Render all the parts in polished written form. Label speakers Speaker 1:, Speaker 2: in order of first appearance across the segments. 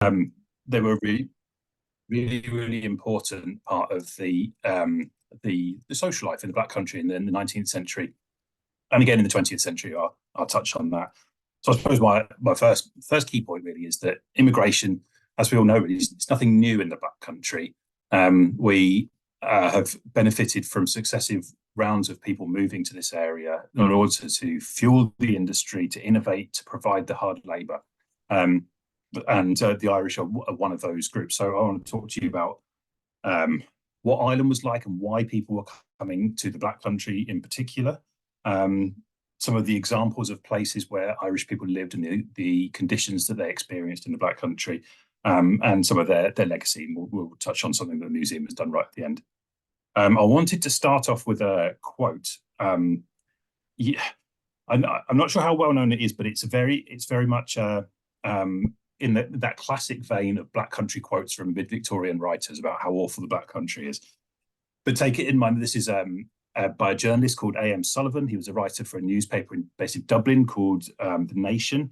Speaker 1: They were really important part of the social life in the Black Country in the 19th century, and again in the 20th century. I'll touch on that. So I suppose my first key point really is that immigration, as we all know, it's nothing new in the Black Country. We have benefited from successive rounds of people moving to this area in order to fuel the industry, to innovate, to provide the hard labour. And the Irish are one of those groups. So I want to talk to you about what Ireland was like and why people were coming to the Black Country in particular. Some of the examples of places where Irish people lived and the conditions that they experienced in the Black Country, and some of their legacy. We'll touch on something that the museum has done right at the end. I wanted to start off with a quote. Yeah, I'm not sure how well known it is, but it's very much in that classic vein of Black Country quotes from mid-Victorian writers about how awful the Black Country is. But take it in mind, this is by a journalist called A.M. Sullivan. He was a writer for a newspaper based in Dublin called The Nation.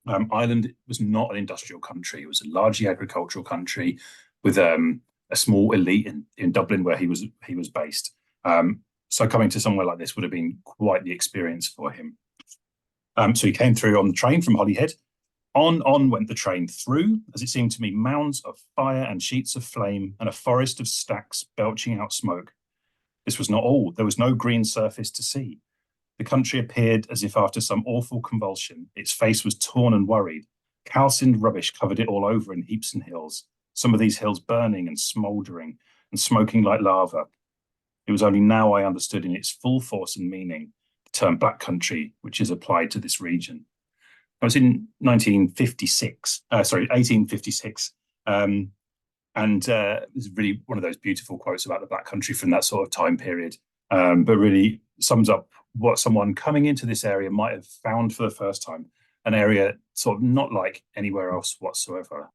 Speaker 1: Ireland was not an industrial country. It was a largely agricultural country with a small elite in Dublin where he was based. So coming to somewhere like this would have been quite the experience for him. So he came through on the train from Holyhead. On went the train through, as it seemed to me, mounds of fire and sheets of flame and a forest of stacks belching out smoke. This was not all. There was no green surface to see. The country appeared as if after some awful convulsion. Its face was torn and worried. Calcined rubbish covered it all over in heaps and hills, some of these hills burning and smouldering and smoking like lava. It was only now I understood in its full force and meaning the term Black Country, which is applied to this region. I was in 1856, and it was really one of those beautiful quotes about the Black Country from that sort of time period, but really sums up what someone coming into this area might have found for the first time, an area sort of not like anywhere else whatsoever.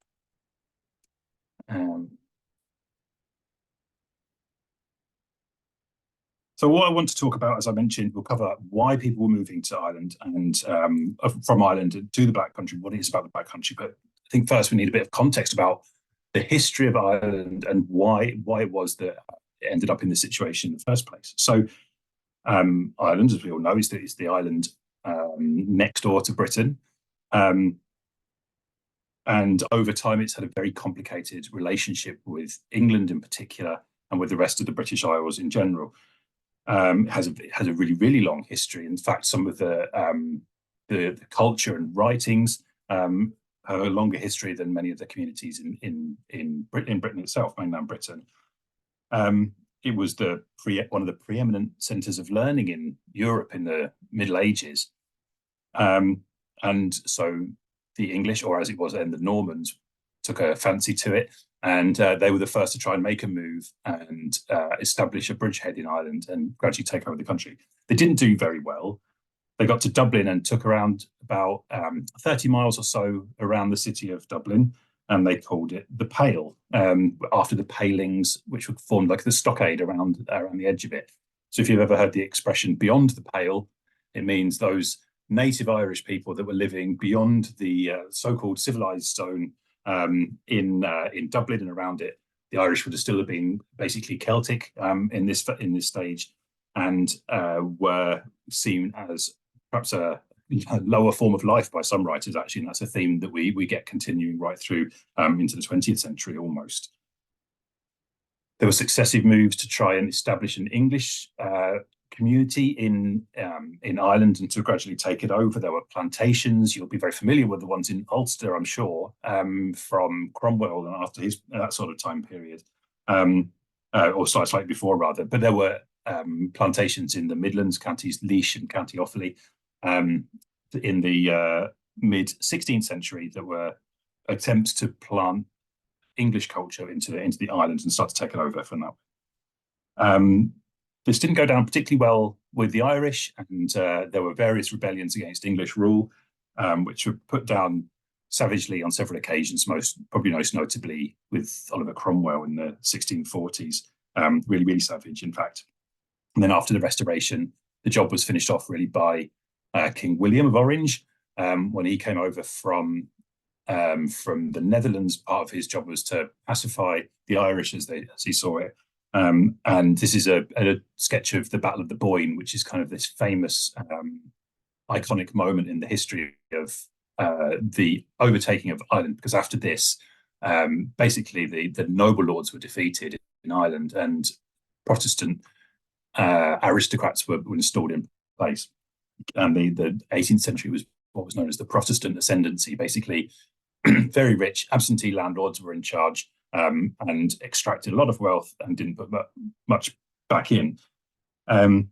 Speaker 1: So what I want to talk about, as I mentioned, we'll cover why people were moving to Ireland and from Ireland to the Black Country, what it is about the Black Country. But I think first we need a bit of context about the history of Ireland and why it was that it ended up in this situation in the first place. So Ireland, as we all know, is the island next door to Britain. And over time, it's had a very complicated relationship with England in particular and with the rest of the British Isles in general. It has a really long history. In fact, some of the culture and writings have a longer history than many of the communities in Britain itself, mainland Britain. It was one of the preeminent centres of learning in Europe in the Middle Ages, and so the English, or as it was then, the Normans, took a fancy to it. And they were the first to try and make a move and establish a bridgehead in Ireland and gradually take over the country. They didn't do very well. They got to Dublin and took around about 30 miles or so around the city of Dublin, and they called it the Pale, after the palings, which would form like the stockade around the edge of it. So if you've ever heard the expression beyond the Pale, it means those native Irish people that were living beyond the so-called civilized zone in Dublin and around it. The Irish would have still have been basically Celtic in this stage, and were seen as perhaps a lower form of life by some writers, actually, and that's a theme that we get continuing right through into the 20th century almost. There were successive moves to try and establish an English community in Ireland and to gradually take it over. There were plantations. You'll be very familiar with the ones in Ulster, I'm sure, from Cromwell and after that sort of time period, or slightly before rather. But there were plantations in the Midlands, counties Laois and County Offaly, in the mid-16th century that were attempts to plant English culture into the islands and start to take it over from that. This didn't go down particularly well with the Irish, and there were various rebellions against English rule, which were put down savagely on several occasions, probably most notably with Oliver Cromwell in the 1640s, really savage, in fact. And then after the Restoration, the job was finished off really by King William of Orange, when he came over from from the Netherlands. Part of his job was to pacify the Irish as he saw it. And this is a sketch of the Battle of the Boyne, which is kind of this famous iconic moment in the history of the overtaking of Ireland, because after this, basically the noble lords were defeated in Ireland, and Protestant aristocrats were installed in place. And the 18th century was what was known as the Protestant ascendancy. Basically, very rich absentee landlords were in charge and extracted a lot of wealth and didn't put much back in. And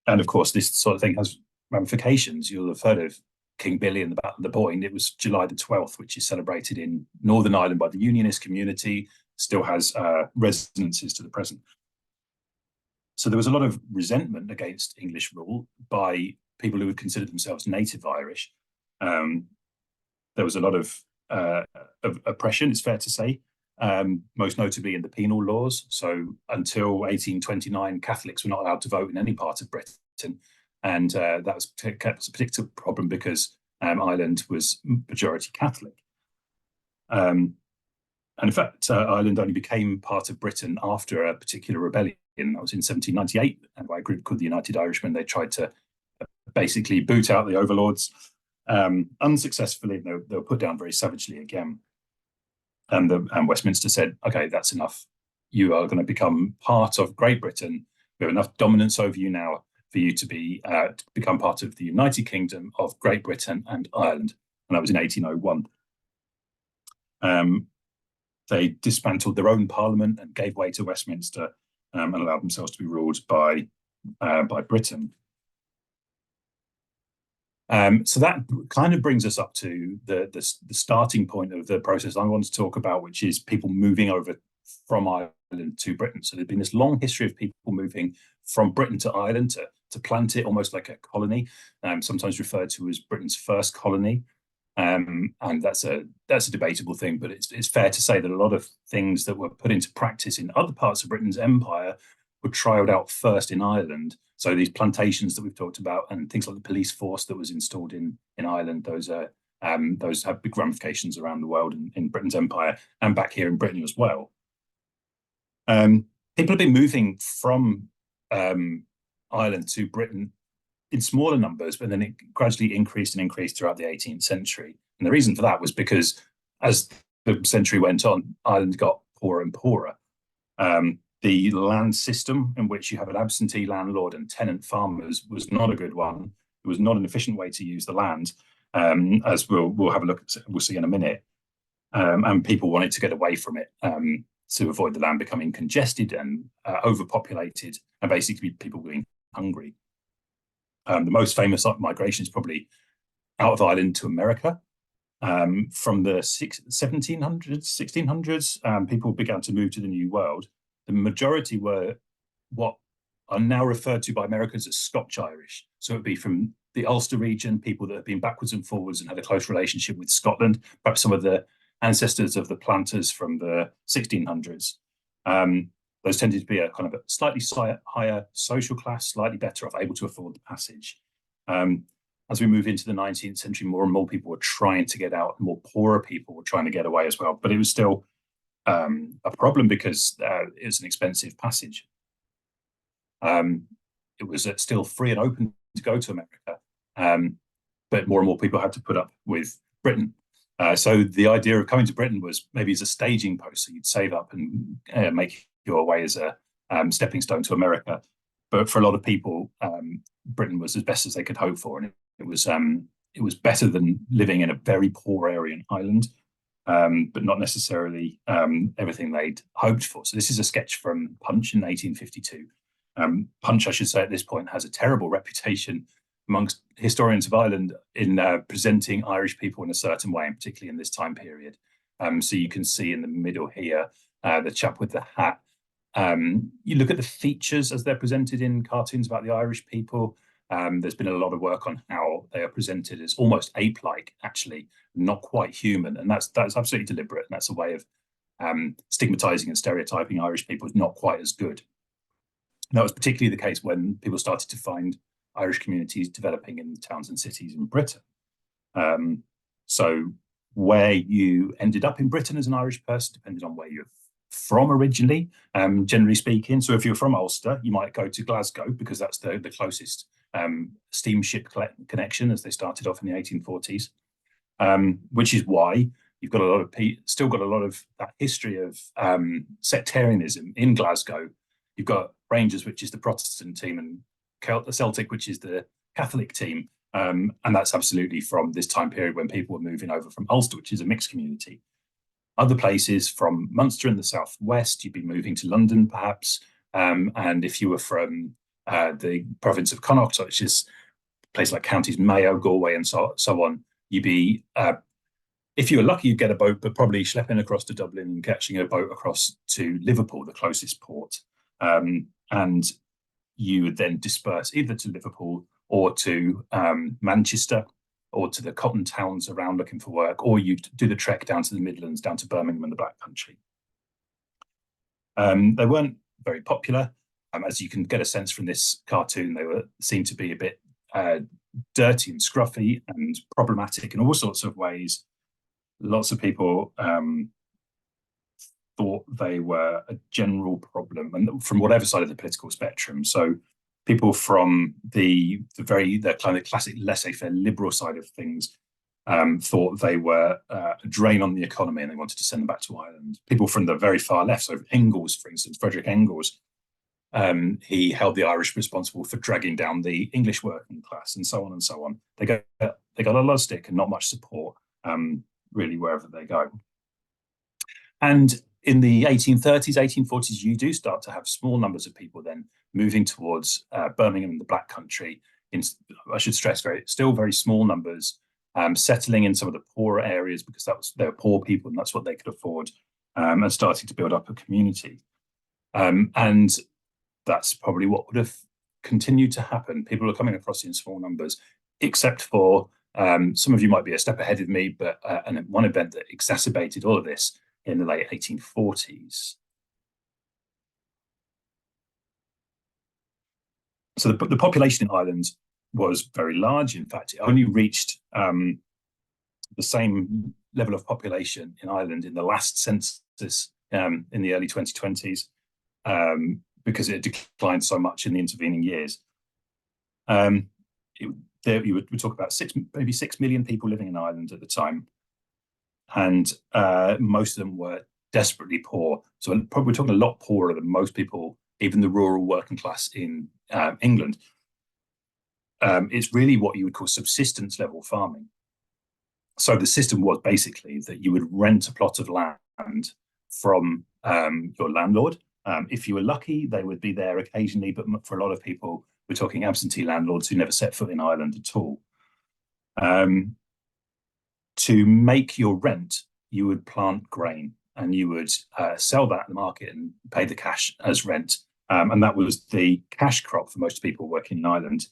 Speaker 1: of course, this sort of thing has ramifications. You'll have heard of King Billy and the Battle of the Boyne. It was July the 12th, which is celebrated in Northern Ireland by the Unionist community, still has resonances to the present. So there was a lot of resentment against English rule by people who would consider themselves native Irish. There was a lot of oppression, it's fair to say, most notably in the penal laws. So until 1829, Catholics were not allowed to vote in any part of Britain. And that was a particular problem because Ireland was majority Catholic. And in fact, Ireland only became part of Britain after a particular rebellion. That was in 1798, and by a group called the United Irishmen. They tried to basically boot out the overlords. Unsuccessfully, they were put down very savagely again. And Westminster said, okay, that's enough. You are going to become part of Great Britain. We have enough dominance over you now for you to become part of the United Kingdom of Great Britain and Ireland. And that was in 1801. They dismantled their own parliament and gave way to Westminster and allowed themselves to be ruled by Britain. So that kind of brings us up to the starting point of the process I want to talk about, which is people moving over from Ireland to Britain. So there's been this long history of people moving from Britain to Ireland to plant it almost like a colony, sometimes referred to as Britain's first colony. And that's a debatable thing, but it's fair to say that a lot of things that were put into practice in other parts of Britain's empire were trialed out first in Ireland. So these plantations that we've talked about and things like the police force that was installed in Ireland, those have big ramifications around the world in Britain's empire and back here in Britain as well. People have been moving from Ireland to Britain in smaller numbers, but then it gradually increased and increased throughout the 18th century. And the reason for that was because as the century went on, Ireland got poorer and poorer. The land system in which you have an absentee landlord and tenant farmers was not a good one. It was not an efficient way to use the land, as we'll have a look at, we'll see in a minute. And people wanted to get away from it to avoid the land becoming congested and overpopulated, and basically people being hungry. The most famous migration is probably out of Ireland to America. From the 1700s, 1600s, people began to move to the New World. The majority were what are now referred to by Americans as Scotch Irish. So it would be from the Ulster region, people that have been backwards and forwards and had a close relationship with Scotland, perhaps some of the ancestors of the planters from the 1600s. Those tended to be a kind of a slightly higher social class, slightly better off, able to afford the passage. As we move into the 19th century, more and more people were trying to get out, more poorer people were trying to get away as well. But it was still a problem because it was an expensive passage. It was still free and open to go to America, but more and more people had to put up with Britain. So the idea of coming to Britain was maybe as a staging post, so you'd save up and make your way as a stepping stone to America. But for a lot of people, Britain was as best as they could hope for, and it was better than living in a very poor area in Ireland. But not necessarily everything they'd hoped for. So this is a sketch from Punch in 1852. Punch, I should say, at this point has a terrible reputation amongst historians of Ireland in presenting Irish people in a certain way, and particularly in this time period. So you can see in the middle here, the chap with the hat. You look at the features as they're presented in cartoons about the Irish people. There's been a lot of work on how they are presented as almost ape-like, actually, not quite human. And that's absolutely deliberate. And that's a way of stigmatizing and stereotyping Irish people as not quite as good. And that was particularly the case when people started to find Irish communities developing in towns and cities in Britain. So where you ended up in Britain as an Irish person depended on where you're from originally, generally speaking. So if you're from Ulster, you might go to Glasgow because that's the closest steamship connection, as they started off in the 1840s, which is why you've got a lot of still got a lot of that history of sectarianism in Glasgow. You've got Rangers, which is the Protestant team, and Celtic, which is the Catholic team. And that's absolutely from this time period when people were moving over from Ulster, which is a mixed community. Other places from Munster in the southwest, you'd be moving to London, perhaps. And if you were from the province of Connacht, which is a place like counties Mayo, Galway, and so on, you'd be, if you were lucky, you'd get a boat, but probably schlepping across to Dublin and catching a boat across to Liverpool, the closest port. And you would then disperse either to Liverpool or to Manchester or to the cotton towns around looking for work, or you'd do the trek down to the Midlands, down to Birmingham and the Black Country. They weren't very popular. As you can get a sense from this cartoon, they seemed to be a bit dirty and scruffy and problematic in all sorts of ways. Lots of people thought they were a general problem, and from whatever side of the political spectrum. So people from the kind of classic laissez-faire liberal side of things thought they were a drain on the economy and they wanted to send them back to Ireland. People from the very far left, so Engels, for instance, Frederick Engels, he held the Irish responsible for dragging down the English working class, and so on and so on. They got a lot of stick and not much support, really, wherever they go. And in the 1830s, 1840s, you do start to have small numbers of people then moving towards Birmingham and the Black Country. I should stress, still very small numbers, settling in some of the poorer areas because they were poor people and that's what they could afford, and starting to build up a community. And that's probably what would have continued to happen. People are coming across in small numbers, except for some of you might be a step ahead of me, but one event that exacerbated all of this in the late 1840s. So the population in Ireland was very large. In fact, it only reached the same level of population in Ireland in the last census in the early 2020s, because it declined so much in the intervening years. We talk about maybe 6 million people living in Ireland at the time. And most of them were desperately poor. So we're talking a lot poorer than most people, even the rural working class in England. It's really what you would call subsistence level farming. So the system was basically that you would rent a plot of land from your landlord. If you were lucky, they would be there occasionally, but for a lot of people, we're talking absentee landlords who never set foot in Ireland at all. To make your rent, you would plant grain and you would sell that at the market and pay the cash as rent. And that was the cash crop for most people working in Ireland.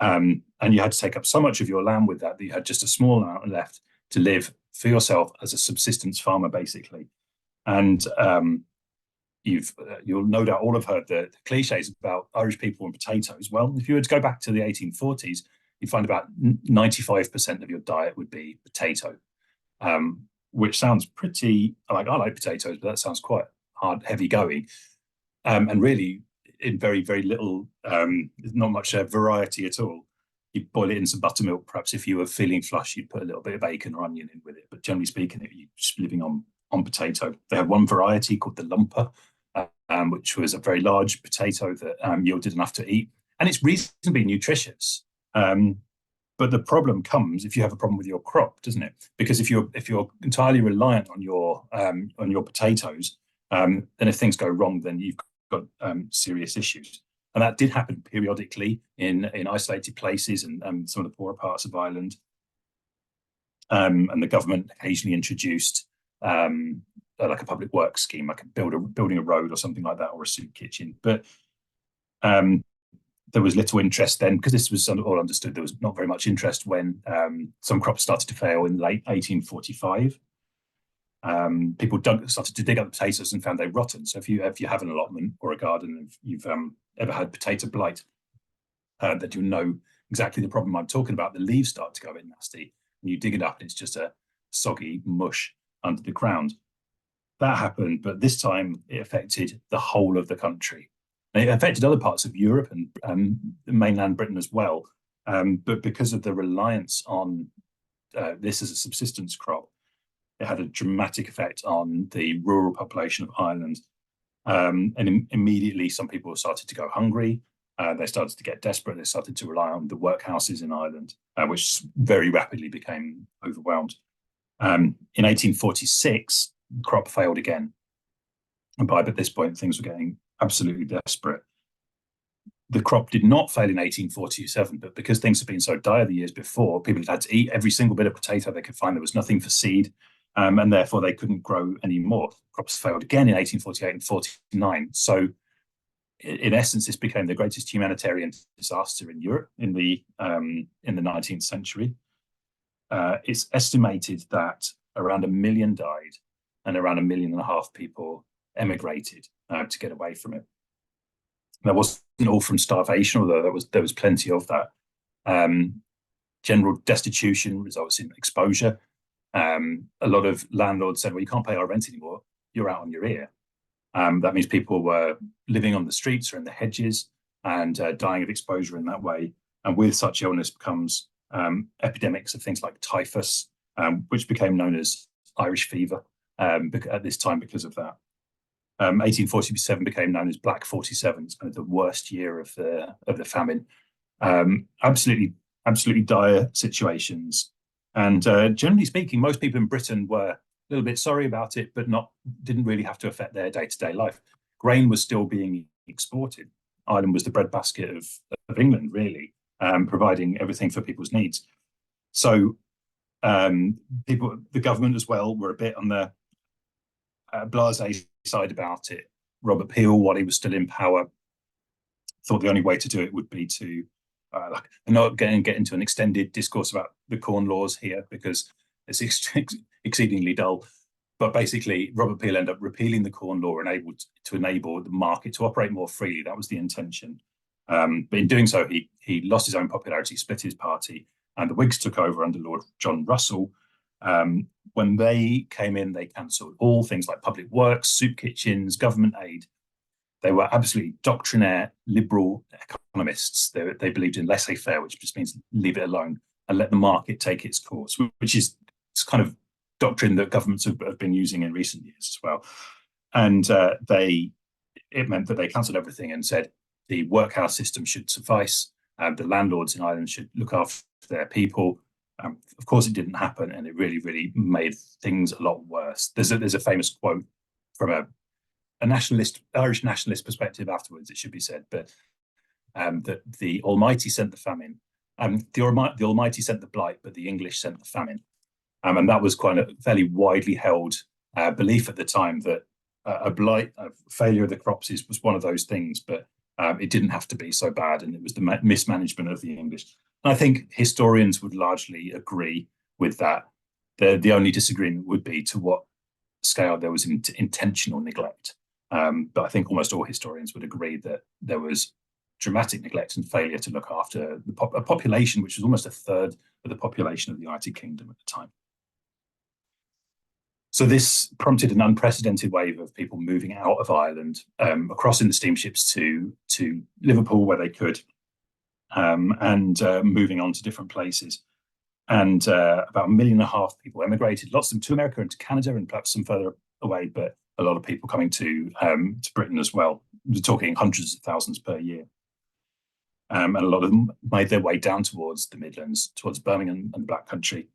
Speaker 1: And you had to take up so much of your land with that you had just a small amount left to live for yourself as a subsistence farmer, basically. And you'll no doubt all have heard the cliches about Irish people and potatoes. Well, if you were to go back to the 1840s, you find about 95% of your diet would be potato, which sounds pretty, I like potatoes, but that sounds quite hard, heavy going. And really, in very, very little, there's not much variety at all. You boil it in some buttermilk. Perhaps if you were feeling flush, you'd put a little bit of bacon or onion in with it. But generally speaking, you're just living on potato. They had one variety called the lumper, which was a very large potato that yielded enough to eat. And it's reasonably nutritious. But the problem comes if you have a problem with your crop, doesn't it? Because if you're entirely reliant on your potatoes, then if things go wrong, then you've got serious issues. And that did happen periodically in isolated places and some of the poorer parts of Ireland. And the government occasionally introduced like a public works scheme, like building a road or something like that, or a soup kitchen. But there was little interest then, because this was all understood. There was not very much interest when some crops started to fail in late 1845. People started to dig up potatoes and found they rotten. So if you have an allotment or a garden, if you've ever had potato blight, that you'll know exactly the problem I'm talking about. The leaves start to go a bit nasty, and you dig it up, and it's just a soggy mush under the ground. That happened, but this time it affected the whole of the country. And it affected other parts of Europe and mainland Britain as well. But because of the reliance on this as a subsistence crop, it had a dramatic effect on the rural population of Ireland. And immediately some people started to go hungry. They started to get desperate. They started to rely on the workhouses in Ireland, which very rapidly became overwhelmed. In 1846, the crop failed again. And by this point, things were getting absolutely desperate. The crop did not fail in 1847, but because things had been so dire the years before, people had to eat every single bit of potato they could find. There was nothing for seed, and therefore they couldn't grow anymore. Crops failed again in 1848 and 49. So in essence, this became the greatest humanitarian disaster in Europe in the 19th century. It's estimated that around 1 million died and around 1.5 million people emigrated to get away from it. That wasn't all from starvation, although there was plenty of that. General destitution results in exposure. A lot of landlords said, well, you can't pay our rent anymore. You're out on your ear. That means people were living on the streets or in the hedges and dying of exposure in that way. And with such illness comes epidemics of things like typhus, which became known as Irish fever at this time because of that. 1847 became known as Black 47. It's kind of the worst year of the famine. Absolutely dire situations. And generally speaking, most people in Britain were a little bit sorry about it, but didn't really have to affect their day-to-day life. Grain was still being exported. Ireland was the breadbasket of England, really, providing everything for people's needs. So the government as well were a bit on the blasé side about it. Robert Peel, while he was still in power, thought the only way to do it would be to not get into an extended discourse about the Corn Laws here because it's exceedingly dull. But basically, Robert Peel ended up repealing the Corn Law and able to enable the market to operate more freely. That was the intention. But in doing so, he lost his own popularity, split his party, and the Whigs took over under Lord John Russell. When they came in, they cancelled all things like public works, soup kitchens, government aid. They were absolutely doctrinaire, liberal economists. They believed in laissez-faire, which just means leave it alone and let the market take its course, which is kind of doctrine that governments have been using in recent years as well. And it meant that they cancelled everything and said the workhouse system should suffice. The landlords in Ireland should look after their people. Of course, it didn't happen, and it really, really made things a lot worse. There's a famous quote from a Irish nationalist perspective afterwards, it should be said, but that the Almighty sent the famine. The Almighty sent the blight, but the English sent the famine. And that was quite a fairly widely held belief at the time that a failure of the crops was one of those things, but it didn't have to be so bad, and it was the mismanagement of the English. And I think historians would largely agree with that. The only disagreement would be to what scale there was intentional neglect. But I think almost all historians would agree that there was dramatic neglect and failure to look after a population which was almost a third of the population of the United Kingdom at the time. So this prompted an unprecedented wave of people moving out of Ireland, across in the steamships to Liverpool where they could, and moving on to different places. And about 1.5 million people emigrated, lots of them to America and to Canada and perhaps some further away, but a lot of people coming to Britain as well. We're talking hundreds of thousands per year. And a lot of them made their way down towards the Midlands, towards Birmingham and the Black Country.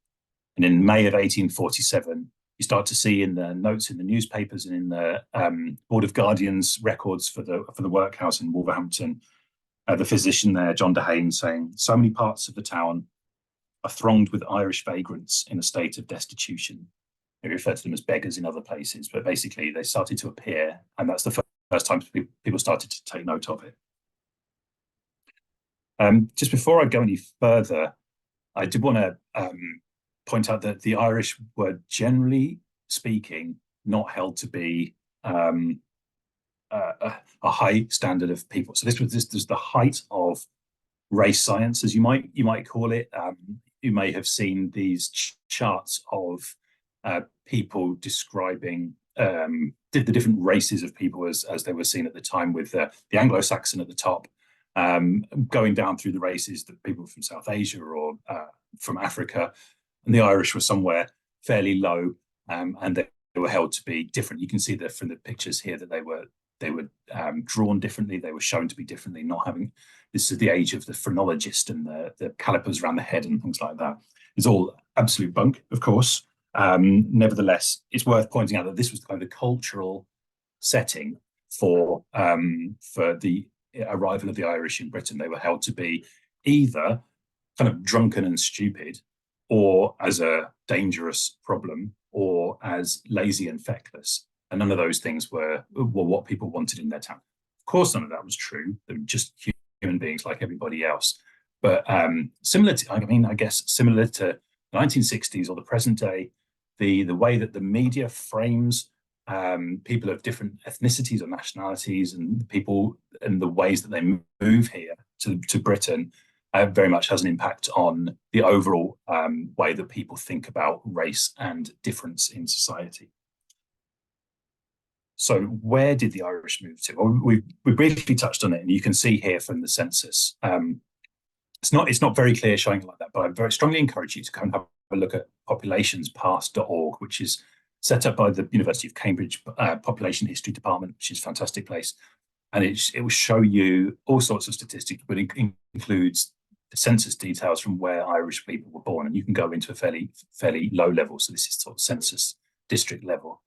Speaker 1: And in May of 1847, you start to see in the notes in the newspapers and in the Board of Guardians records for the workhouse in Wolverhampton, the physician there, John Dehaene, saying, so many parts of the town are thronged with Irish vagrants in a state of destitution. They refer to them as beggars in other places, but basically they started to appear, and that's the first time people started to take note of it. Just before I go any further, I did want to point out that the Irish were generally speaking not held to be a high standard of people. So this was the height of race science, as you might call it. You may have seen these charts of people describing the different races of people as they were seen at the time, with the Anglo-Saxon at the top, going down through the races, the people from South Asia or from Africa, and the Irish were somewhere fairly low, and they were held to be different. You can see that from the pictures here that they were drawn differently. They were shown to be differently, not having. This is the age of the phrenologist and the calipers around the head and things like that. It's all absolute bunk, of course. Nevertheless, it's worth pointing out that this was kind of the cultural setting for the arrival of the Irish in Britain. They were held to be either kind of drunken and stupid, or as a dangerous problem, or as lazy and feckless. And none of those things were what people wanted in their town. Of course, none of that was true. They were just human beings like everybody else. But similar to the 1960s or the present day, the way that the media frames people of different ethnicities or nationalities and people and the ways that they move here to Britain very much has an impact on the overall way that people think about race and difference in society. So where did the Irish move to? Well, we briefly touched on it, and you can see here from the census. It's not very clear showing it like that, but I very strongly encourage you to come and have a look at populationspast.org, which is set up by the University of Cambridge Population History Department, which is a fantastic place. And it will show you all sorts of statistics, but it includes the census details from where Irish people were born. And you can go into a fairly low level. So this is sort of census district level.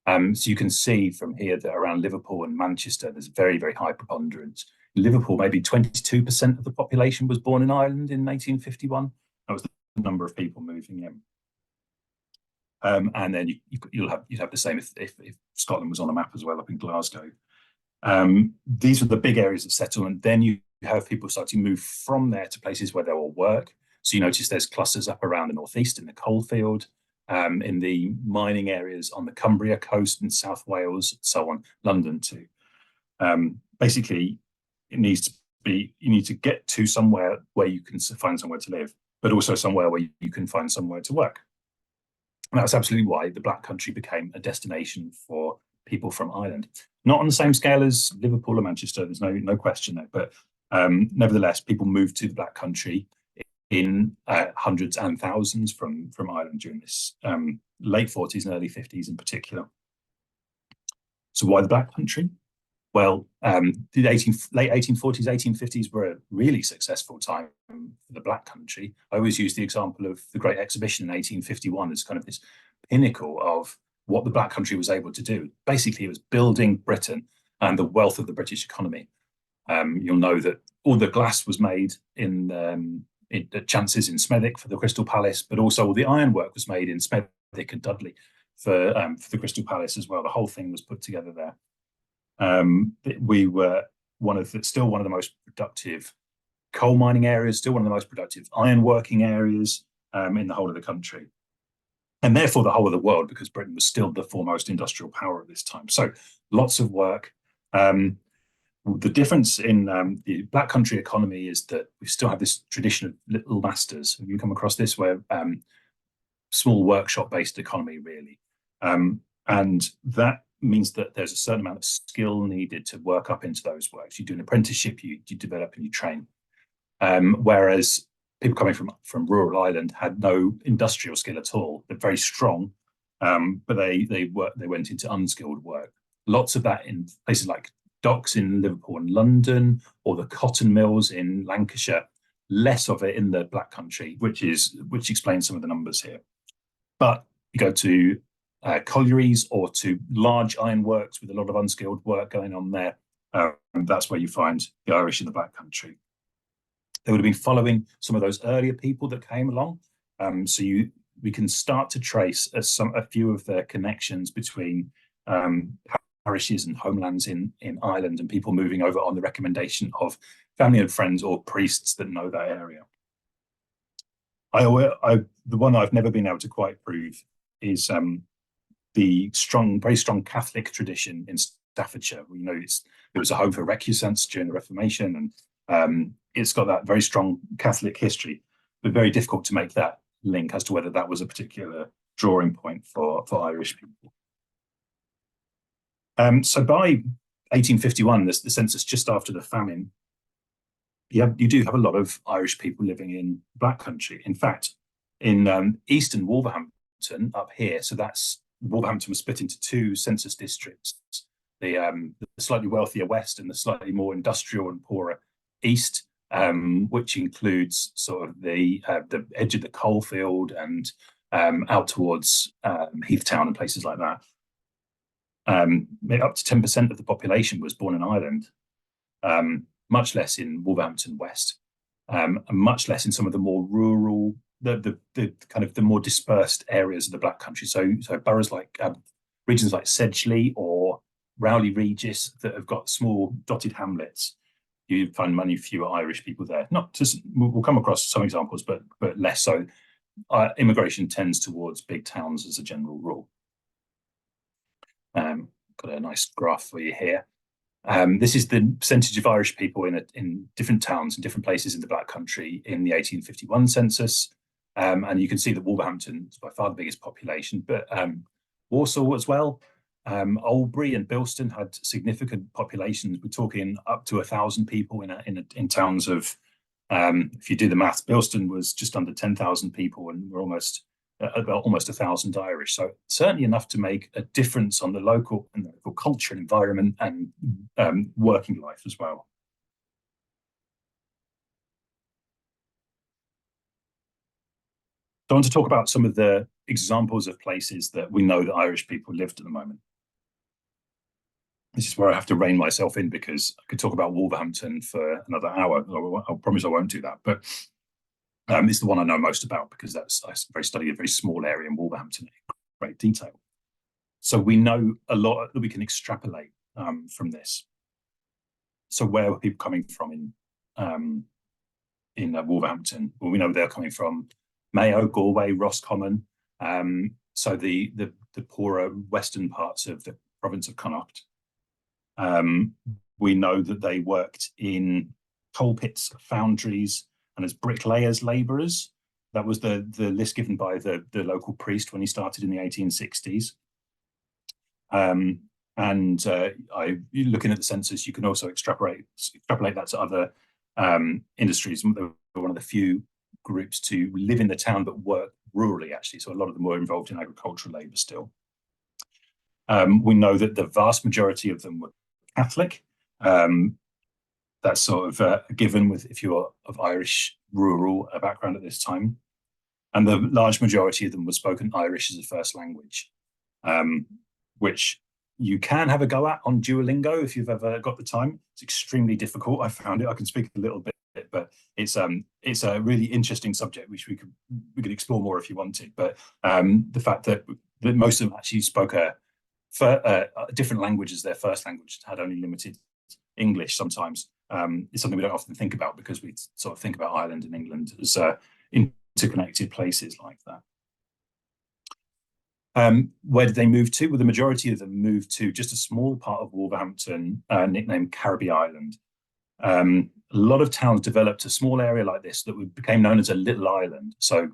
Speaker 1: So you can see from here that around Liverpool and Manchester, there's a very, very high preponderance. In Liverpool, maybe 22% of the population was born in Ireland in 1851. That was the number of people moving in. And then you'd have the same if Scotland was on a map as well, up in Glasgow. These are the big areas of settlement. Then you have people starting to move from there to places where there will work. So you notice there's clusters up around the northeast in the coalfield, in the mining areas on the Cumbria coast in South Wales, so on, London too. Basically, you need to get to somewhere where you can find somewhere to live, but also somewhere where you can find somewhere to work. And that's absolutely why the Black Country became a destination for people from Ireland. Not on the same scale as Liverpool or Manchester, there's no question there, but nevertheless, people moved to the Black Country in hundreds and thousands from Ireland during this late 40s and early 50s in particular. So why the Black Country? Well, the late 1840s, 1850s were a really successful time for the Black Country. I always use the example of the Great Exhibition in 1851 as kind of this pinnacle of what the Black Country was able to do. Basically, it was building Britain and the wealth of the British economy. You'll know that all the glass was made in Chances in Smethwick for the Crystal Palace, but also all the ironwork was made in Smethwick and Dudley for the Crystal Palace as well. The whole thing was put together there. We were still one of the most productive coal mining areas, still one of the most productive ironworking areas in the whole of the country, and therefore the whole of the world, because Britain was still the foremost industrial power at this time. So lots of work. The difference in the Black Country economy is that we still have this tradition of little masters. Have you come across this, where small workshop-based economy, really? And that means that there's a certain amount of skill needed to work up into those works. You do an apprenticeship, you develop and you train. Whereas people coming from rural Ireland had no industrial skill at all. They're very strong, but they went into unskilled work. Lots of that in places like docks in Liverpool and London, or the cotton mills in Lancashire. Less of it in the Black Country, which explains some of the numbers here. But you go to collieries or to large ironworks with a lot of unskilled work going on there, and that's where you find the Irish in the Black Country. They would have been following some of those earlier people that came along. So we can start to trace a few of the connections between parishes and homelands in Ireland and people moving over on the recommendation of family and friends or priests that know that area. The one I've never been able to quite prove is the very strong Catholic tradition in Staffordshire. We know it was a home for recusants during the Reformation, and it's got that very strong Catholic history, but very difficult to make that link as to whether that was a particular drawing point for Irish people. So by 1851, the census just after the famine, you do have a lot of Irish people living in Black Country. In fact, in eastern Wolverhampton up here, so that's Wolverhampton was split into two census districts, the slightly wealthier west and the slightly more industrial and poorer east, which includes sort of the edge of the coalfield and out towards Heathtown and places like that. Up to 10% of the population was born in Ireland, much less in Wolverhampton West, and much less in some of the more rural, the kind of the more dispersed areas of the Black Country. So boroughs like regions like Sedgley or Rowley Regis that have got small dotted hamlets, you find many fewer Irish people there. Not just, we'll come across some examples, but less so. Immigration tends towards big towns as a general rule. Got a nice graph for you here. This is the percentage of Irish people in different towns and different places in the Black Country in the 1851 census. And you can see that Wolverhampton is by far the biggest population, but Warsaw as well. Albury and Bilston had significant populations. We're talking up to 1,000 people in towns of, if you do the maths, Bilston was just under 10,000 people, and we're almost 1,000 Irish. So certainly enough to make a difference on the local culture and environment and working life as well. So I want to talk about some of the examples of places that we know that Irish people lived at the moment. This is where I have to rein myself in because I could talk about Wolverhampton for another hour. I promise I won't do that. But it's the one I know most about because I studied a very small area in Wolverhampton in great detail. So we know a lot that we can extrapolate from this. So where were people coming from in Wolverhampton? Well, we know they're coming from Mayo, Galway, Roscommon. So the poorer western parts of the province of Connacht. We know that they worked in coal pits, foundries, and as bricklayers, labourers. That was the list given by the local priest when he started in the 1860s. Looking at the census, you can also extrapolate that to other industries. They were one of the few groups to live in the town but work rurally, actually. So a lot of them were involved in agricultural labour still. We know that the vast majority of them were Catholic. That's sort of a given with if you're of Irish rural background at this time. And the large majority of them were spoken Irish as a first language, which you can have a go at on Duolingo if you've ever got the time. It's extremely difficult. I found it. I can speak a little bit, but it's a really interesting subject which we could explore more if you wanted. But the fact that most of them actually spoke a different language as their first language, had only limited English sometimes. It's something we don't often think about because we sort of think about Ireland and England as interconnected places like that. Where did they move to? Well, the majority of them moved to just a small part of Wolverhampton, nicknamed Carribee Island. A lot of towns developed a small area like this that became known as a little island. So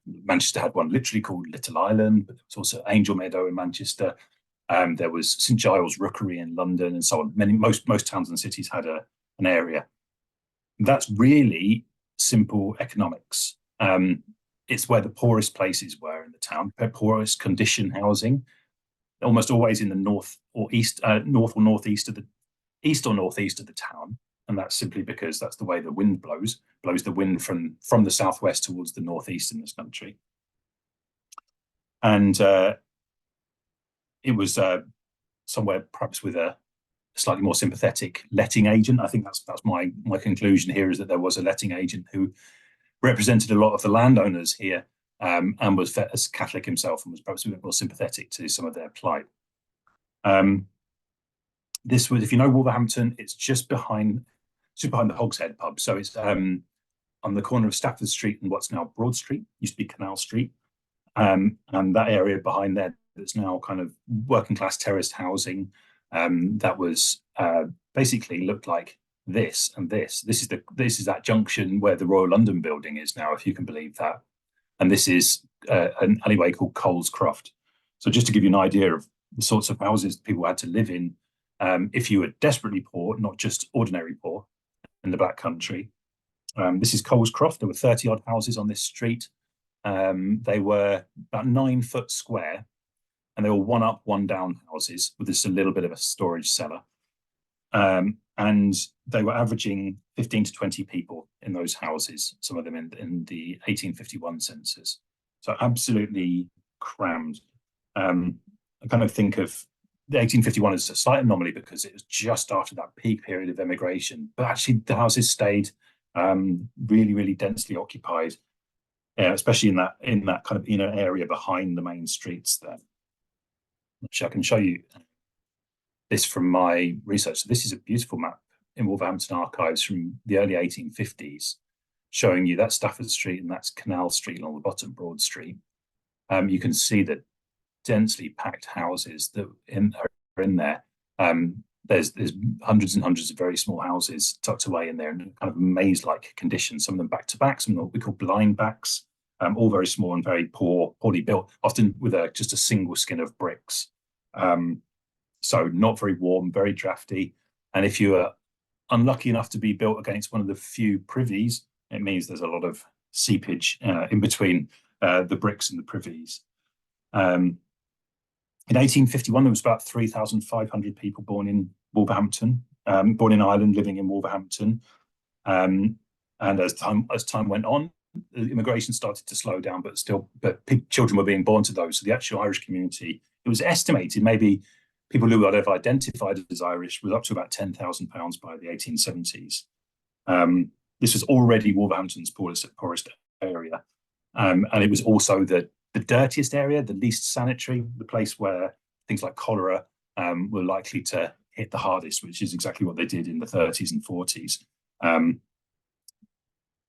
Speaker 1: Manchester had one literally called Little Island, but there was also Angel Meadow in Manchester. There was St Giles Rookery in London, and so on. Most towns and cities had an area. That's really simple economics. It's where the poorest places were in the town, poorest condition housing, almost always in the north or northeast of the town. And that's simply because that's the way the wind blows the wind from the southwest towards the northeast in this country. And it was somewhere perhaps with a slightly more sympathetic letting agent. I think that's my conclusion here, is that there was a letting agent who represented a lot of the landowners here, and was as Catholic himself, and was perhaps a bit more sympathetic to some of their plight. This was, if you know Wolverhampton, it's just behind the Hogshead pub. So it's on the corner of Stafford Street and what's now Broad Street, used to be Canal Street. And that area behind there that's now kind of working class terraced housing, that was basically looked like this and this. This is that junction where the Royal London building is now, if you can believe that. and this is an alleyway called Coles Croft. So just to give you an idea of the sorts of houses people had to live in, if you were desperately poor, not just ordinary poor, in the Black Country. This is Coles Croft. There were 30 odd houses on this street. They were about 9 foot square, and they were one up, one down houses with just a little bit of a storage cellar. And they were averaging 15 to 20 people in those houses, some of them in the 1851 census. So absolutely crammed. I kind of think of the 1851 as a slight anomaly because it was just after that peak period of emigration, but actually the houses stayed really, really densely occupied, especially in that kind of inner area behind the main streets there. Which I can show you this from my research. So this is a beautiful map in Wolverhampton archives from the early 1850s, showing you that's Stafford Street and that's Canal Street along the bottom, Broad Street. You can see that densely packed houses that are in there. There's hundreds and hundreds of very small houses tucked away in there in kind of maze-like conditions. Some of them back to back, some of them what we call blind backs, all very small and very poorly built, often with just a single skin of bricks. So not very warm, very drafty. And if you are unlucky enough to be built against one of the few privies, it means there's a lot of seepage in between the bricks and the privies. In 1851, there was about 3,500 people born in Wolverhampton, born in Ireland, living in Wolverhampton. And as time went on, immigration started to slow down, but children were being born to those. So the actual Irish community, it was estimated maybe people who would have identified as Irish was up to about £10,000 by the 1870s. This was already Wolverhampton's poorest area. And it was also the dirtiest area, the least sanitary, the place where things like cholera were likely to hit the hardest, which is exactly what they did in the 30s and 40s. Of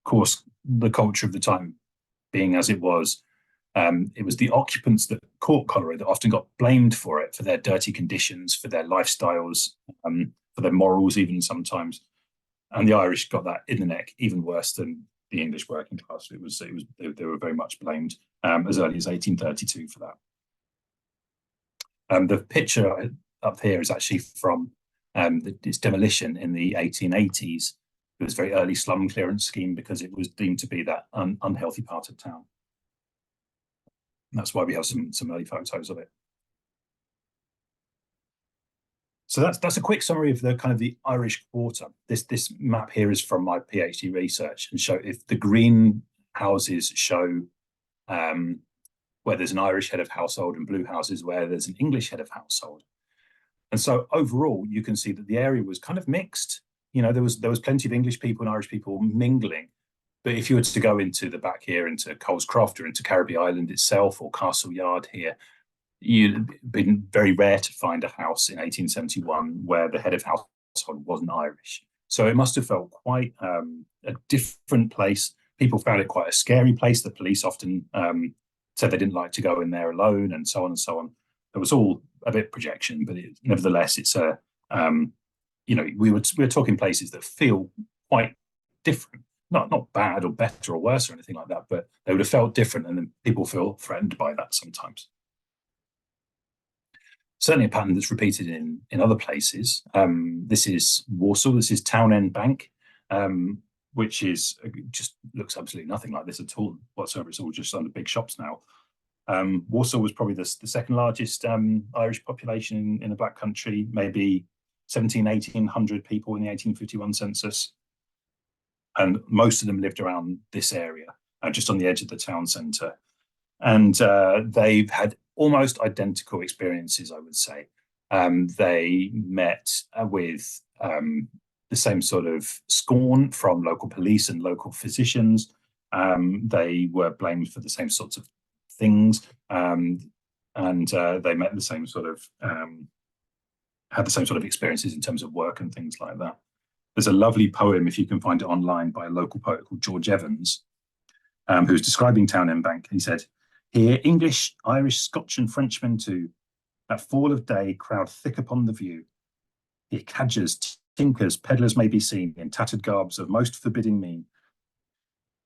Speaker 1: course, the culture of the time being as it was the occupants that caught cholera that often got blamed for it, for their dirty conditions, for their lifestyles, for their morals even sometimes. And the Irish got that in the neck even worse than the English working class. They were very much blamed as early as 1832 for that. The picture up here is actually from its demolition in the 1880s. It was a very early slum clearance scheme because it was deemed to be that unhealthy part of town. And that's why we have some early photos of it. So that's a quick summary of the kind of the Irish Quarter. This map here is from my PhD research and show if the green houses show where there's an Irish head of household and blue houses where there's an English head of household. And so overall, you can see that the area was kind of mixed. You know, there was plenty of English people and Irish people mingling. But if you were to go into the back here, into Coles Croft or into Carribee Island itself or Castle Yard here, you'd been very rare to find a house in 1871 where the head of household wasn't Irish. So it must have felt quite a different place. People found it quite a scary place. The police often said they didn't like to go in there alone, and so on and so on. It was all a bit projection, but nevertheless, it's we're talking places that feel quite different. Not bad or better or worse or anything like that, but they would have felt different, and then people feel threatened by that sometimes. Certainly a pattern that's repeated in other places. This is Walsall. This is Townend Bank, which is just looks absolutely nothing like this at all whatsoever. It's all just under big shops now. Walsall was probably the second largest Irish population in the Black Country, maybe 1,800 people in the 1851 census. And most of them lived around this area, just on the edge of the town centre. And they've had almost identical experiences, I would say. They met with the same sort of scorn from local police and local physicians. They were blamed for the same sorts of things, and they met the same sort of had the same sort of experiences in terms of work and things like that. There's a lovely poem, if you can find it online, by a local poet called George Evans, who's describing Townend Bank. He said, "Here English, Irish, Scotch and Frenchmen too, at fall of day crowd thick upon the view. Here cadgers, tinkers, pedlars may be seen in tattered garbs of most forbidding mien.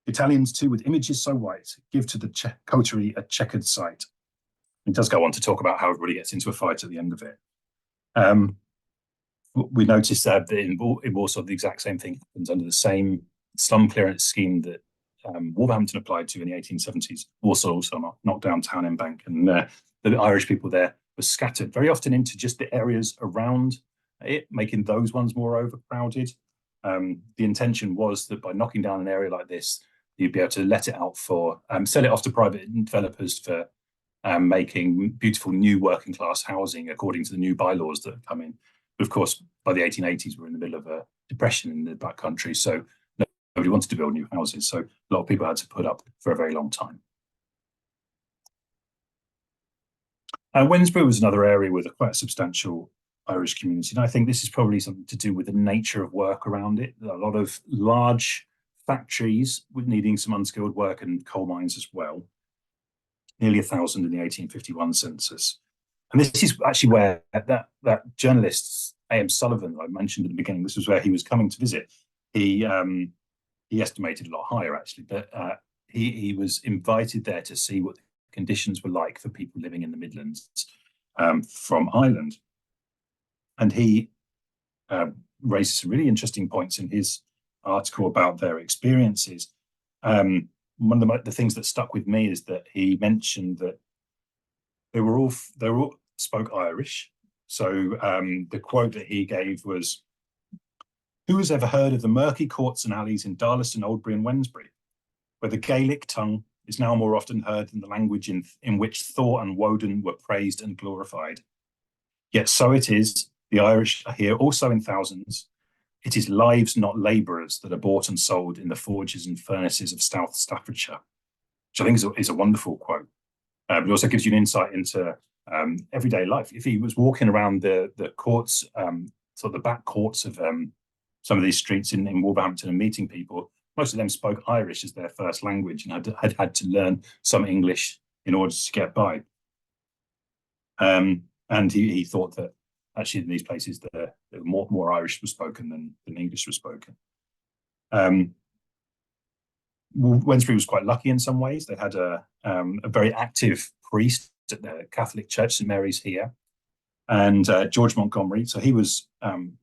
Speaker 1: Italians too, with images so white, give to the coterie a checkered sight. It does go on to talk about how everybody gets into a fight at the end of it. We noticed that in Warsaw, the exact same thing happens under the same slum clearance scheme that Wolverhampton applied to in the 1870s. Warsaw also knocked down Town End Bank, and the Irish people there were scattered very often into just the areas around it, making those ones more overcrowded. The intention was that by knocking down an area like this, you'd be able to let it out for, sell it off to private developers for making beautiful new working class housing according to the new bylaws that have come in. But of course, by the 1880s, we're in the middle of a depression in the back country, so nobody wanted to build new houses. So a lot of people had to put up for a very long time. Wednesbury was another area with a quite substantial Irish community, and I think this is probably something to do with the nature of work around it. A lot of large factories with needing some unskilled work, and coal mines as well. Nearly 1,000 in the 1851 census. And this is actually where that journalist, A.M. Sullivan, I mentioned at the beginning, this was where he was coming to visit. He estimated a lot higher, actually, but he was invited there to see what the conditions were like for people living in the Midlands from Ireland. And he raised some really interesting points in his article about their experiences. One of the things that stuck with me is that he mentioned that they all spoke Irish. So the quote that he gave was, "Who has ever heard of the murky courts and alleys in Darlaston, Oldbury and Wednesbury, where the Gaelic tongue is now more often heard than the language in which Thor and Woden were praised and glorified? Yet so it is, the Irish are here also in thousands. It is lives, not labourers, that are bought and sold in the forges and furnaces of South Staffordshire," which I think is a wonderful quote. But it also gives you an insight into everyday life. If he was walking around the courts, sort of the back courts of some of these streets in Wolverhampton and meeting people, most of them spoke Irish as their first language and had to learn some English in order to get by. And he thought that actually in these places there were more Irish was spoken than English was spoken. Wednesbury was quite lucky in some ways. They had a very active priest at the Catholic Church, St Mary's here, and George Montgomery. So he was,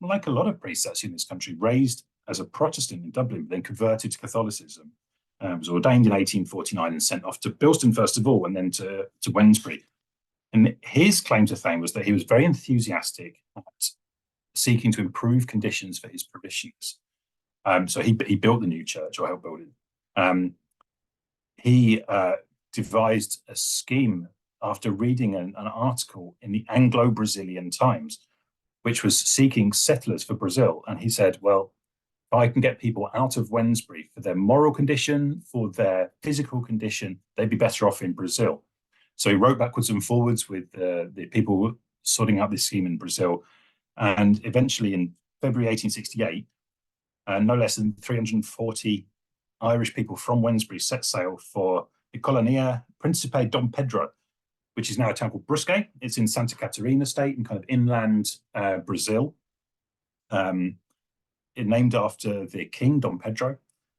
Speaker 1: like a lot of priests actually in this country, raised as a Protestant in Dublin, then converted to Catholicism. Was ordained in 1849 and sent off to Bilston first of all, and then to Wednesbury. And his claim to fame was that he was very enthusiastic at seeking to improve conditions for his parishioners. So he built the new church, or helped build it. He devised a scheme after reading an article in the Anglo-Brazilian Times, which was seeking settlers for Brazil. And he said, well, if I can get people out of Wednesbury for their moral condition, for their physical condition, they'd be better off in Brazil. So he wrote backwards and forwards with the people sorting out this scheme in Brazil. And eventually in February 1868, no less than 340 Irish people from Wednesbury set sail for the Colonia Principe Dom Pedro, which is now a town called Brusque. It's in Santa Catarina state in kind of inland Brazil. It named after the king, Dom Pedro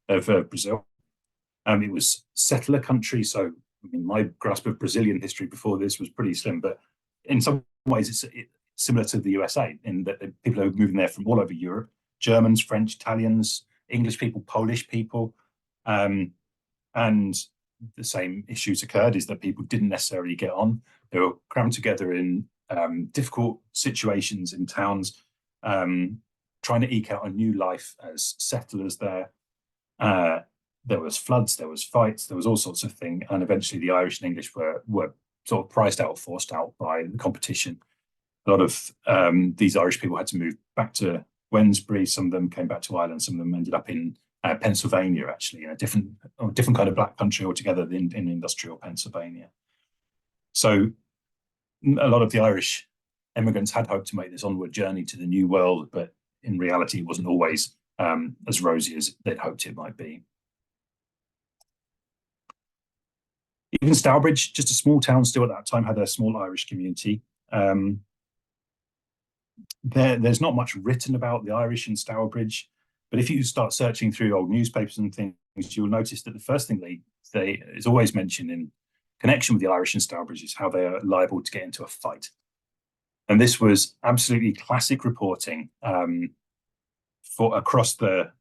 Speaker 1: of Brazil. It was settler country, so I mean, my grasp of Brazilian history before this was pretty slim, but in some ways it's similar to the USA in that people are moving there from all over Europe: Germans, French, Italians, English people, Polish people. And the same issues occurred, is that people didn't necessarily get on. They were crammed together in difficult situations in towns, trying to eke out a new life as settlers there. There was floods, there was fights, there was all sorts of things. And eventually the Irish and English were sort of priced out, forced out by the competition. A lot of these Irish people had to move back to Wednesbury. Some of them came back to Ireland. Some of them ended up in Pennsylvania, actually, in a different kind of black country altogether in industrial Pennsylvania. So a lot of the Irish immigrants had hoped to make this onward journey to the New World, but in reality, it wasn't always as rosy as they'd hoped it might be. Even Stourbridge, just a small town still at that time, had a small Irish community. There's not much written about the Irish in Stourbridge, but if you start searching through old newspapers and things, you'll notice that the first thing they is always mentioned in connection with the Irish and Stourbridge is how they are liable to get into a fight. And this was absolutely classic reporting for across the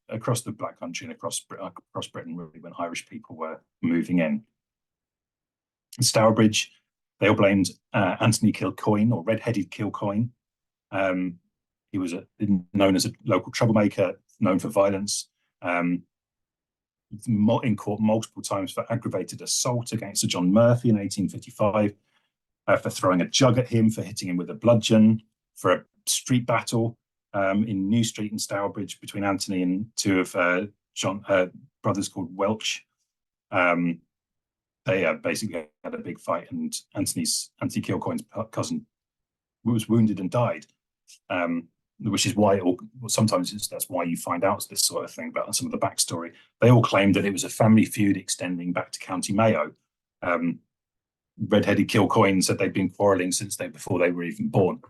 Speaker 1: Black Country and across Britain, really, when Irish people were moving in. In Stourbridge, they all blamed Anthony Kilcoyne, or Red-Headed Kilcoyne. He was known as a local troublemaker, known for violence. In court multiple times for aggravated assault against Sir John Murphy in 1855, for throwing a jug at him, for hitting him with a bludgeon, for a street battle in New Street in Stourbridge between Anthony and two of brothers called Welch. They basically had a big fight, and Anthony Kilcoyne's cousin was wounded and died. Which is why sometimes that's why you find out this sort of thing about some of the backstory. They all claimed that it was a family feud extending back to County Mayo. Red-Headed Kilcoyne said they'd been quarrelling since before they were even born.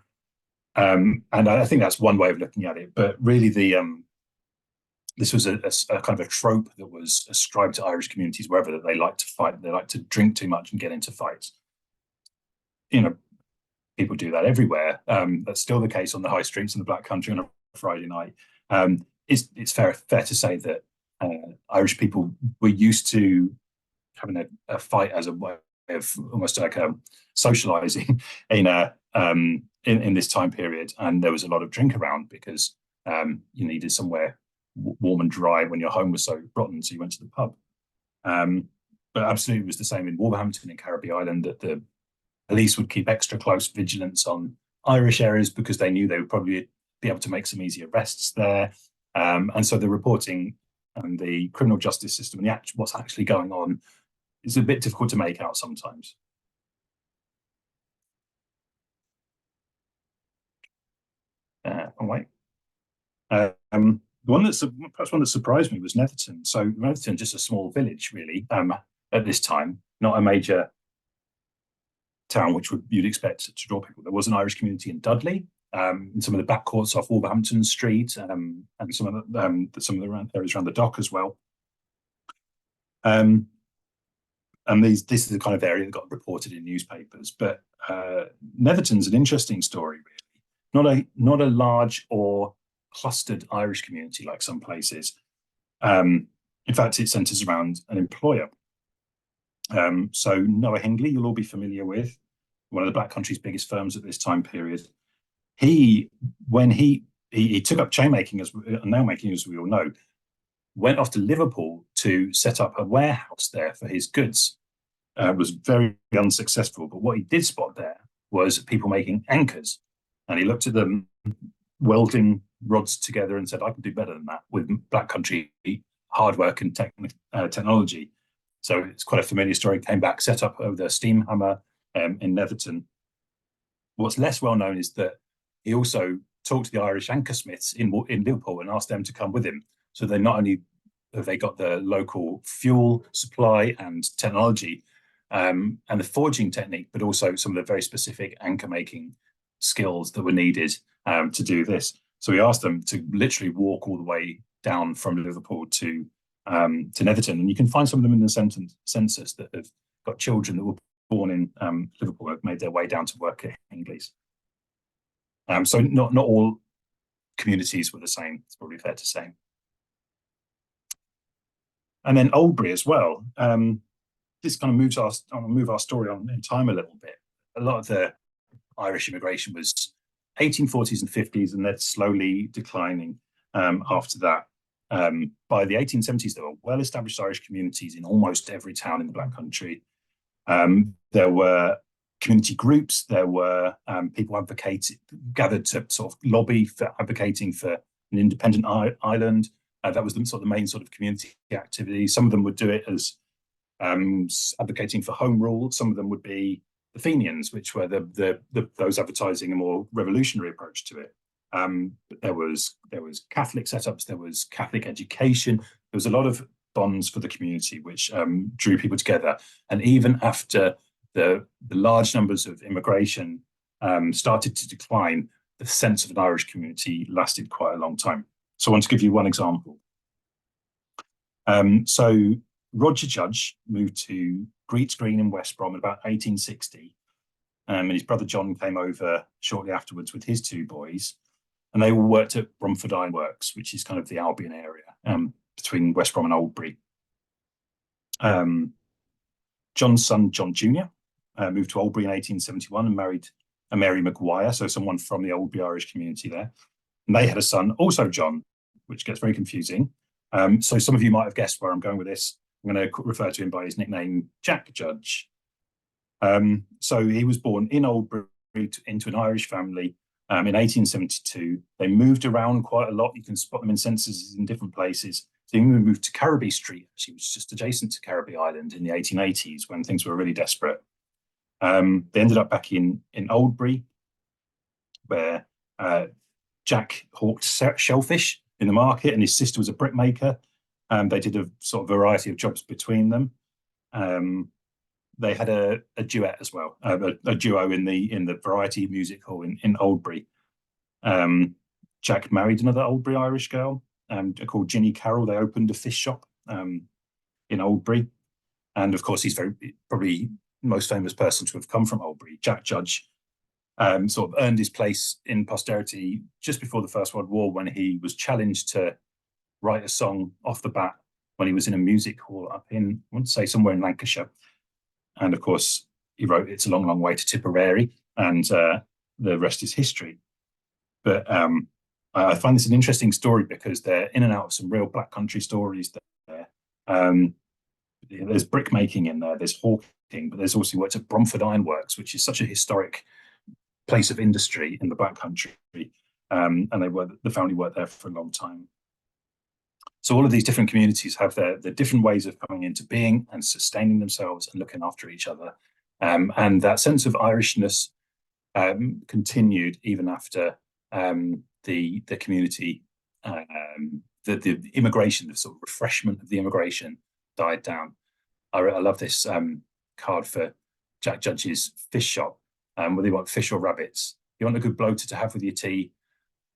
Speaker 1: And I think that's one way of looking at it. But really, this was a kind of a trope that was ascribed to Irish communities wherever, that they like to fight. They like to drink too much and get into fights. People do that everywhere. That's still the case on the high streets in the Black Country on a Friday night. It's fair to say that Irish people were used to having a fight as a way of almost like socializing in this time period, and there was a lot of drink around because you needed somewhere warm and dry when your home was so rotten, so you went to the pub. But absolutely, it was the same in Wolverhampton and Carribee Island, that the police would keep extra close vigilance on Irish areas because they knew they would probably be able to make some easy arrests there. And so the reporting and the criminal justice system and what's actually going on is a bit difficult to make out sometimes. The one that surprised me was Netherton. So Netherton, just a small village, really, at this time, not a major town, which you'd expect to draw people. There was an Irish community in Dudley, in some of the back courts off Wolverhampton Street, and some of the areas around the dock as well. And this is the kind of area that got reported in newspapers. But Netherton's an interesting story, really. Not a large or clustered Irish community like some places. In fact, it centres around an employer. So Noah Hingley, you'll all be familiar with, one of the Black Country's biggest firms at this time period. When he took up chainmaking and nailmaking, as we all know, went off to Liverpool to set up a warehouse there for his goods. Was very unsuccessful, but what he did spot there was people making anchors, and he looked at them welding rods together and said, I can do better than that with Black Country hard work and technology. So it's quite a familiar story. Came back, set up the steam hammer in Netherton. What's less well known is that he also talked to the Irish anchor smiths in Liverpool and asked them to come with him. So they not only have they got the local fuel supply and technology and the forging technique, but also some of the very specific anchor making skills that were needed to do this. So he asked them to literally walk all the way down from Liverpool to Netherton, and you can find some of them in the census that have got children that were born in Liverpool, have made their way down to work at Hingley's. So not all communities were the same. It's probably fair to say. And then Oldbury as well. This kind of move our story on in time a little bit. A lot of the Irish immigration was 1840s and 50s, and they're slowly declining after that. By the 1870s, there were well-established Irish communities in almost every town in the Black Country. There were community groups. There were people gathered to sort of lobby for advocating for an independent Ireland. That was the main sort of community activity. Some of them would do it as advocating for home rule. Some of them would be the Fenians, which were those advertising a more revolutionary approach to it. There was Catholic setups, there was Catholic education, there was a lot of bonds for the community, which drew people together. And even after the large numbers of immigration started to decline, the sense of an Irish community lasted quite a long time. So I want to give you one example. So Roger Judge moved to Greets Green in West Brom in about 1860. And his brother John came over shortly afterwards with his two boys. And they all worked at Bromford Ironworks, which is kind of the Albion area between West Brom and Oldbury. John's son, John Jr., moved to Oldbury in 1871 and married a Mary Maguire, so someone from the Oldbury Irish community there. And they had a son, also John, which gets very confusing. So some of you might have guessed where I'm going with this. I'm going to refer to him by his nickname, Jack Judge. So he was born in Oldbury into an Irish family in 1872. They moved around quite a lot. You can spot them in censuses in different places. So he moved to Carribee Street, actually, which is just adjacent to Carribee Island in the 1880s when things were really desperate. They ended up back in Oldbury, where Jack hawked shellfish in the market, and his sister was a brickmaker. They did a sort of variety of jobs between them. They had a duet as well, a duo in the Variety Music Hall in Oldbury. Jack married another Oldbury Irish girl called Ginny Carroll. They opened a fish shop in Oldbury, and of course, he's probably most famous person to have come from Oldbury. Jack Judge sort of earned his place in posterity just before the First World War when he was challenged to write a song off the bat when he was in a music hall up in, I want to say, somewhere in Lancashire. And of course, he wrote "It's a Long, Long Way to Tipperary," and the rest is history. But I find this an interesting story because they're in and out of some real Black Country stories there. There's brickmaking in there, there's hawking, but there's also worked at Bromford Ironworks, which is such a historic place of industry in the Black Country. And the family worked there for a long time. So all of these different communities have their different ways of coming into being and sustaining themselves and looking after each other. And that sense of Irishness continued even after the community, the immigration, the sort of refreshment of the immigration died down. I love this card for Jack Judge's fish shop, whether you want fish or rabbits. You want a good bloater to have with your tea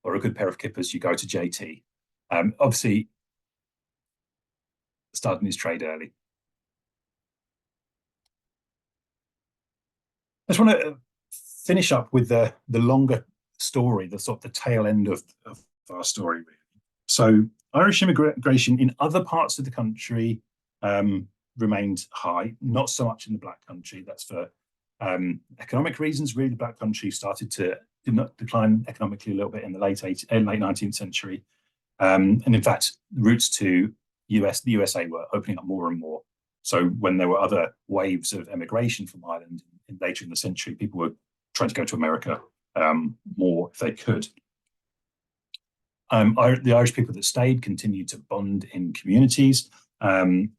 Speaker 1: or a good pair of kippers, you go to JT. Obviously, starting his trade early. I just want to finish up with the longer story, the sort of the tail end of our story, really. So Irish immigration in other parts of the country remained high, not so much in the Black Country. That's for economic reasons. Really, the Black Country started to decline economically a little bit in the late 19th century. And in fact, routes to the USA were opening up more and more. So when there were other waves of emigration from Ireland later in the century, people were trying to go to America more if they could. The Irish people that stayed continued to bond in communities. And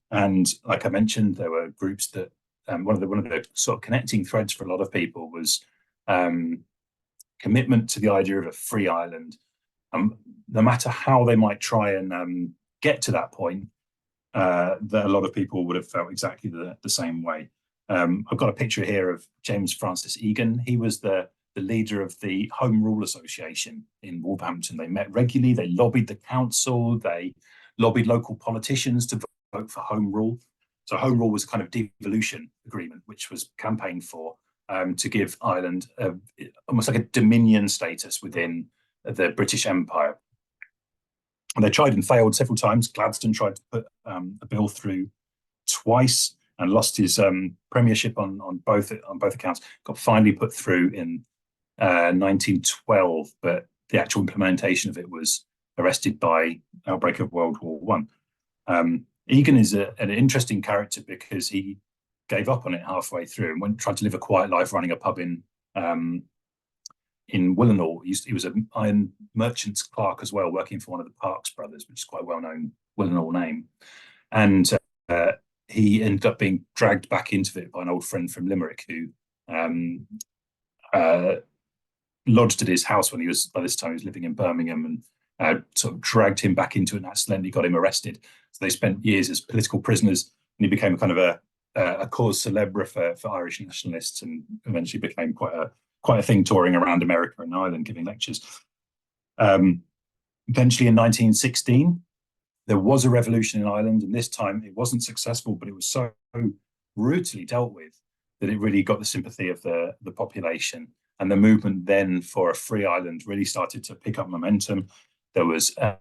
Speaker 1: like I mentioned, there were groups that one of the sort of connecting threads for a lot of people was commitment to the idea of a free Ireland. No matter how they might try and get to that point, that a lot of people would have felt exactly the same way. I've got a picture here of James Francis Egan. He was the leader of the Home Rule Association in Wolverhampton. They met regularly, they lobbied the council, they lobbied local politicians to vote for Home Rule. So Home Rule was a kind of devolution agreement, which was campaigned for to give Ireland almost like a dominion status within the British Empire. And they tried and failed several times. Gladstone tried to put a bill through twice and lost his premiership on both accounts. Got finally put through in 1912, but the actual implementation of it was arrested by outbreak of World War One. Egan is an interesting character because he gave up on it halfway through and tried to live a quiet life running a pub in Willenhall. He was an iron merchant's clerk as well, working for one of the Parks brothers, which is quite a well-known Willenhall name. And he ended up being dragged back into it by an old friend from Limerick who lodged at his house when by this time he was living in Birmingham, and sort of dragged him back into it and accidentally got him arrested. So they spent years as political prisoners, and he became kind of a cause célèbre for Irish nationalists, and eventually became quite a thing touring around America and Ireland giving lectures. Eventually in 1916, There was a revolution in Ireland, and this time it wasn't successful, but it was so brutally dealt with that it really got the sympathy of the population. And the movement then for a free Ireland really started to pick up momentum. There was a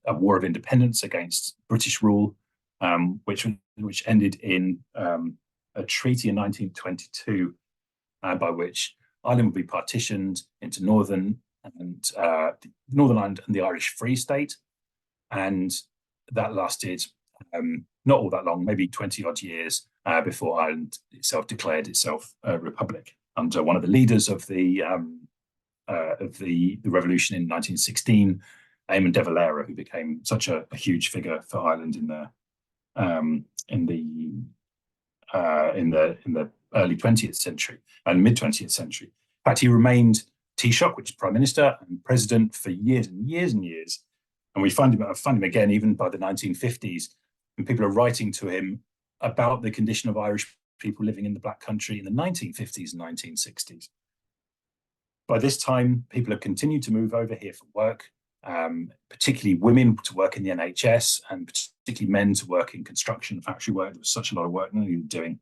Speaker 1: war of independence against British rule, which ended in a treaty in 1922, by which Ireland would be partitioned into Northern Ireland and the Irish Free State. And that lasted not all that long, maybe 20 odd years before Ireland itself declared itself a republic under one of the leaders of the revolution in 1916, Eamon de Valera, who became such a huge figure for Ireland in the early 20th century and mid 20th century. In fact, he remained Taoiseach, which is Prime Minister and President, for years and years and years. And we find him again even by the 1950s, when people are writing to him about the condition of Irish people living in the Black Country in the 1950s and 1960s. By this time, people have continued to move over here for work, particularly women to work in the NHS, and particularly men to work in construction, factory work. There was such a lot of work they were doing.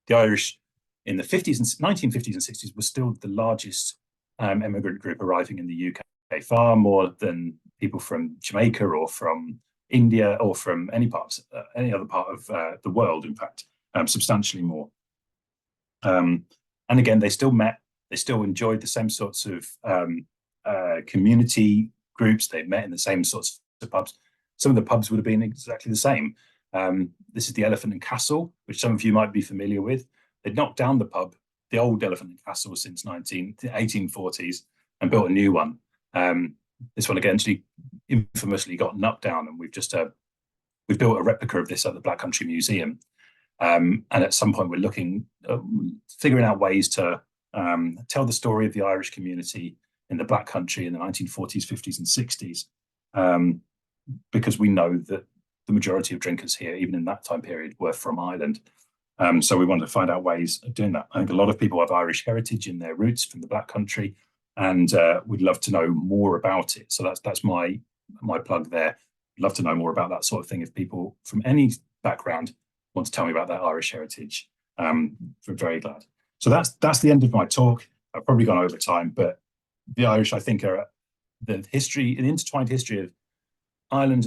Speaker 1: The Irish in the 1950s and 60s was still the largest immigrant group arriving in the UK, far more than people from Jamaica or from India or from any other part of the world, in fact, substantially more. And again, they still met, they still enjoyed the same sorts of community groups. They met in the same sorts of pubs. Some of the pubs would have been exactly the same. This is the Elephant and Castle, which some of you might be familiar with. They'd knocked down the pub, the old Elephant and Castle, since the 1840s and built a new one. This one again actually infamously got knocked down, and we've built a replica of this at the Black Country Museum. And at some point, we're figuring out ways to tell the story of the Irish community in the Black Country in the 1940s, 50s, and 60s, because we know that the majority of drinkers here, even in that time period, were from Ireland. So we wanted to find out ways of doing that. I think a lot of people have Irish heritage in their roots from the Black Country, and we'd love to know more about it. So that's my plug there. I'd love to know more about that sort of thing. If people from any background want to tell me about their Irish heritage, we're very glad. So that's the end of my talk. I've probably gone over time, but the Irish, I think, are the intertwined history of Ireland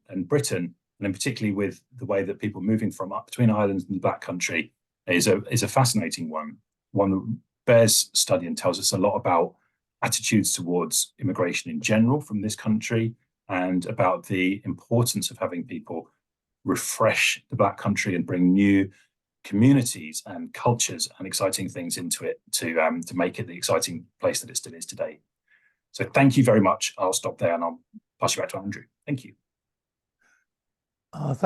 Speaker 1: and Britain, and then particularly with the way that people moving from up between Ireland and the Black Country is a fascinating one that bears study and tells us a lot about attitudes towards immigration in general from this country, and about the importance of having people refresh the Black Country and bring new communities and cultures and exciting things into it to make it the exciting place that it still is today. So thank you very much. I'll stop there and I'll pass you back to Andrew. Thank you.
Speaker 2: Thank